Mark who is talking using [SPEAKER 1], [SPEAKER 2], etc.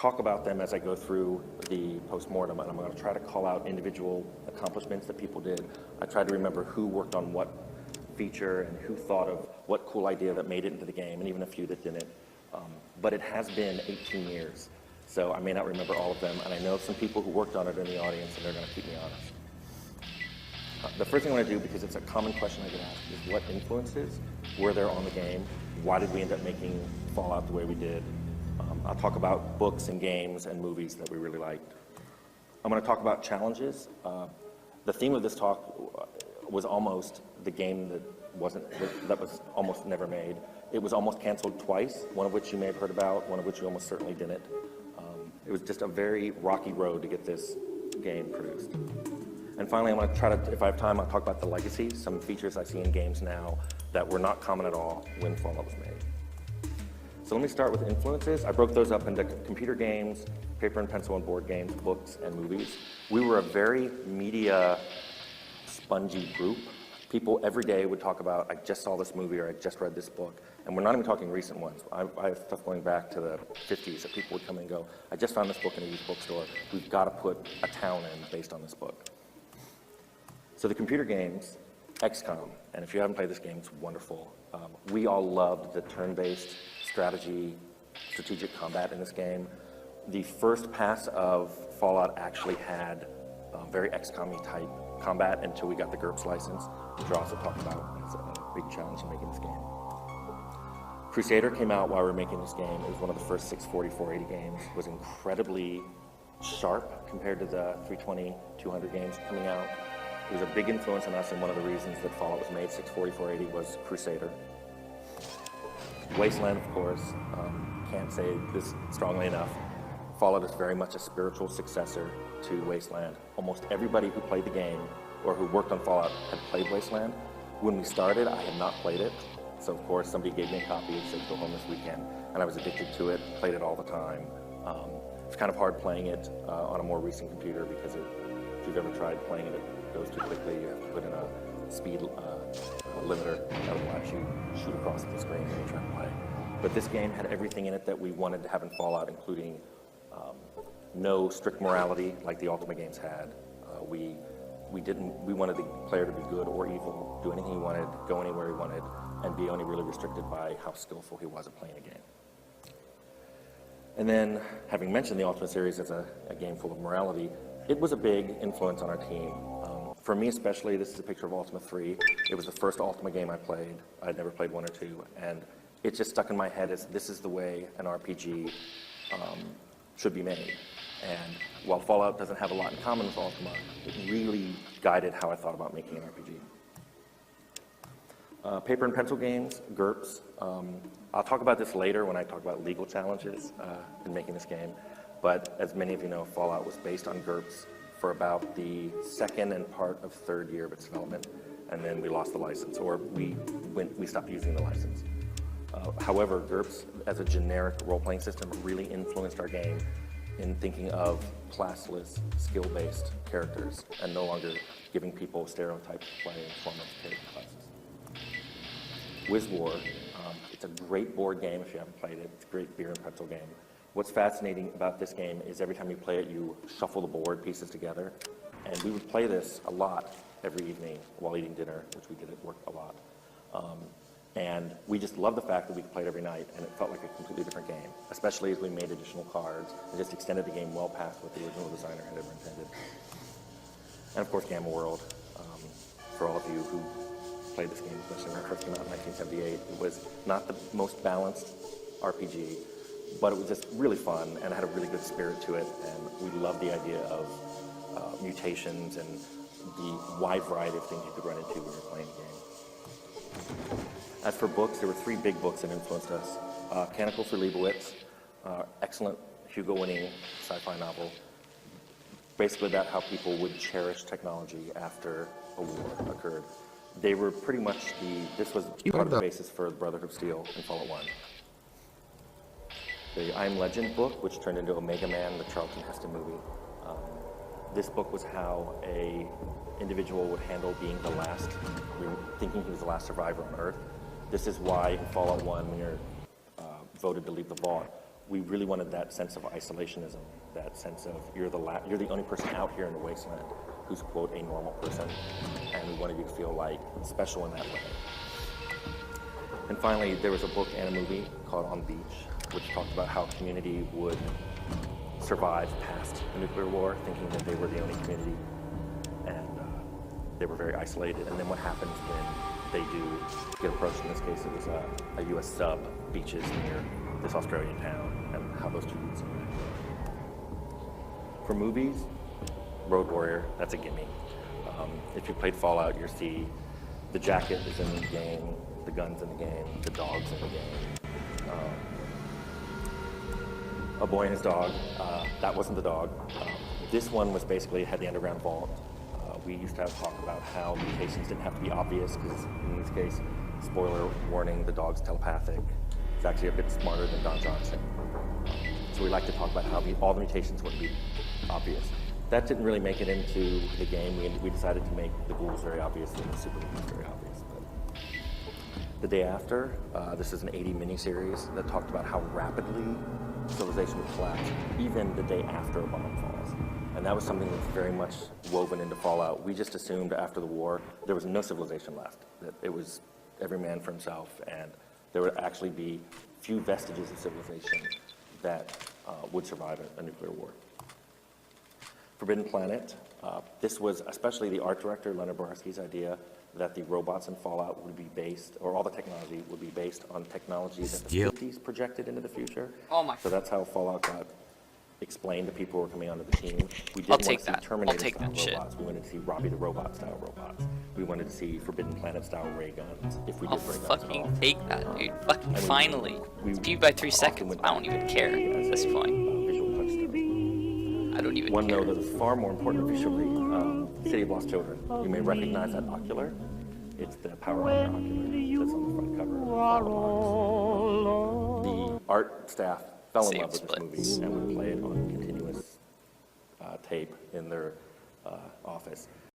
[SPEAKER 1] talk about them as I go through the postmortem, and I'm going to try to call out individual accomplishments that people did. I tried to remember who worked on what feature and who thought of what cool idea that made it into the game, and even a few that didn't. But it has been 18 years, so I may not remember all of them, and I know some people who worked on it in the audience, and they're going to keep me honest. The first thing I want to do, because it's a common question I get asked, is what influences were there on the game? Why did we end up making Fallout the way we did? I'll talk about books and games and movies that we really liked. I'm going to talk about challenges. The theme of this talk was almost the game that was almost never made. It was almost canceled twice, one of which you may have heard about, one of which you almost certainly didn't. It was just a very rocky road to get this game produced. And finally, I'm going to try to, if I have time, I'll talk about the legacy, some features I see in games now that were not common at all when Fallout was made. So let me start with influences. I broke those up into computer games, paper and pencil and board games, books, and movies. We were a very media spongy group. People every day would talk about, I just saw this movie or I just read this book. And we're not even talking recent ones. I have stuff going back to the 50s that people would come and go, I just found this book in a used bookstore. We've got to put a town in based on this book. So the computer games, XCOM, and if you haven't played this game, it's wonderful. We all loved the turn-based strategic combat in this game. The first pass of Fallout actually had very XCOM-y type combat until we got the GURPS license, which we'll also talk about as a big challenge in making this game. Crusader came out while we were making this game. It was one of the first 640, 480 games. It was incredibly sharp compared to the 320, 200 games coming out. It was a big influence on us, and one of the reasons that Fallout was made, 640, 480, was Crusader. Wasteland, of course, can't say this strongly enough. Fallout is very much a spiritual successor to Wasteland. Almost everybody who played the game or who worked on Fallout had played Wasteland. When we started, I had not played it. So, of course, somebody gave me a copy and said, go home this weekend. And I was addicted to it, played it all the time. It's kind of hard playing it on a more recent computer because if you've ever tried playing it, it goes too quickly. You have to put in a speed limiter that will let you shoot across the screen when you try to play. But this game had everything in it that we wanted to have in Fallout, including no strict morality like the Ultima games had. We wanted the player to be good or evil, do anything he wanted, go anywhere he wanted, and be only really restricted by how skillful he was at playing a game. And then, having mentioned the Ultima series as a game full of morality, it was a big influence on our team. For me especially, this is a picture of Ultima III. It was the first Ultima game I played. I'd never played 1 or 2, and it just stuck in my head as this is the way an RPG should be made. And while Fallout doesn't have a lot in common with Ultima, it really guided how I thought about making an RPG. Paper and pencil games, GURPS. I'll talk about this later when I talk about legal challenges in making this game. But as many of you know, Fallout was based on GURPS for about the second and part of third year of its development. And then we lost the license, or we stopped using the license. However, GURPS as a generic role-playing system really influenced our game in thinking of classless, skill-based characters and no longer giving people stereotypes to play in the form of character classes. Wiz War, it's a great board game if you haven't played it. It's a great beer and pretzel game. What's fascinating about this game is every time you play it, you shuffle the board pieces together. And we would play this a lot every evening while eating dinner, which we did at work a lot. And we just loved the fact that we could play it every night, and it felt like a completely different game, especially as we made additional cards and just extended the game well past what the original designer had ever intended. And of course, Gamma World. For all of you who played this game, especially when it first came out in 1978, it was not the most balanced RPG, but it was just really fun and had a really good spirit to it, and we loved the idea of mutations and the wide variety of things you could run into when you're playing the game. As for books, there were 3 big books that influenced us. Canticle for Leibowitz, excellent Hugo-winning sci-fi novel, basically about how people would cherish technology after a war occurred. They were pretty much this was part of the basis for the Brotherhood of Steel in Fallout 1. The I Am Legend book, which turned into Omega Man, the Charlton Heston movie. This book was how a individual would handle being the last, thinking he was the last survivor on Earth. This is why in Fallout 1, when you're voted to leave the vault, we really wanted that sense of isolationism, that sense of you're the only person out here in the wasteland who's, quote, a normal person, and we wanted you to feel like special in that way. And finally, there was a book and a movie called On the Beach, which talked about how community would survive past a nuclear war, thinking that they were the only community, and they were very isolated. And then what happens when they do get approached? In this case, it was a U.S. sub beaches near this Australian town, and how those two groups interact. For movies, Road Warrior, that's a gimme. If you played Fallout, you'll see the jacket is in the game, the gun's in the game, the dog's in the game. A Boy and His Dog, that wasn't the dog. This one was basically had the underground vault. We used to have talk about how mutations didn't have to be obvious, because in this case, spoiler warning, the dog's telepathic. It's actually a bit smarter than Don Johnson. So we like to talk about how all the mutations wouldn't be obvious. That didn't really make it into the game. We decided to make the ghouls very obvious and the super mutants very obvious. But the Day After, this is an 80 miniseries that talked about how rapidly civilization would collapse, even the day after a bomb falls. And that was something that's very much woven into Fallout. We just assumed after the war there was no civilization left, that it was every man for himself, and there would actually be few vestiges of civilization that would survive a nuclear war. Forbidden Planet, this was especially the art director, Leonard Boraski's idea that the robots in Fallout would be based, or all the technology would be based on technology that the 50s projected into the future.
[SPEAKER 2] Oh my.
[SPEAKER 1] So that's how Fallout got explained to people who were coming onto the team. We didn't
[SPEAKER 2] I'll
[SPEAKER 1] want
[SPEAKER 2] take
[SPEAKER 1] to see
[SPEAKER 2] that.
[SPEAKER 1] Terminator-style robots. We wanted to see Robbie the Robot-style robots. We wanted to see Forbidden Planet-style ray guns, if we
[SPEAKER 2] I'll
[SPEAKER 1] did ray guns at all.
[SPEAKER 2] fucking take that, dude. Fucking
[SPEAKER 1] I mean,
[SPEAKER 2] finally.
[SPEAKER 1] we
[SPEAKER 2] It's viewed by 3
[SPEAKER 1] often
[SPEAKER 2] seconds.
[SPEAKER 1] went
[SPEAKER 2] I don't even care at this point.
[SPEAKER 1] visual touchstone.
[SPEAKER 2] I don't even
[SPEAKER 1] One
[SPEAKER 2] care.
[SPEAKER 1] note that is far more important visually, City of Lost Children. You may recognize that ocular. It's the Power Armor ocular that's on the front cover of the box. The art staff fell in love with this movie and would play it on continuous tape in their office.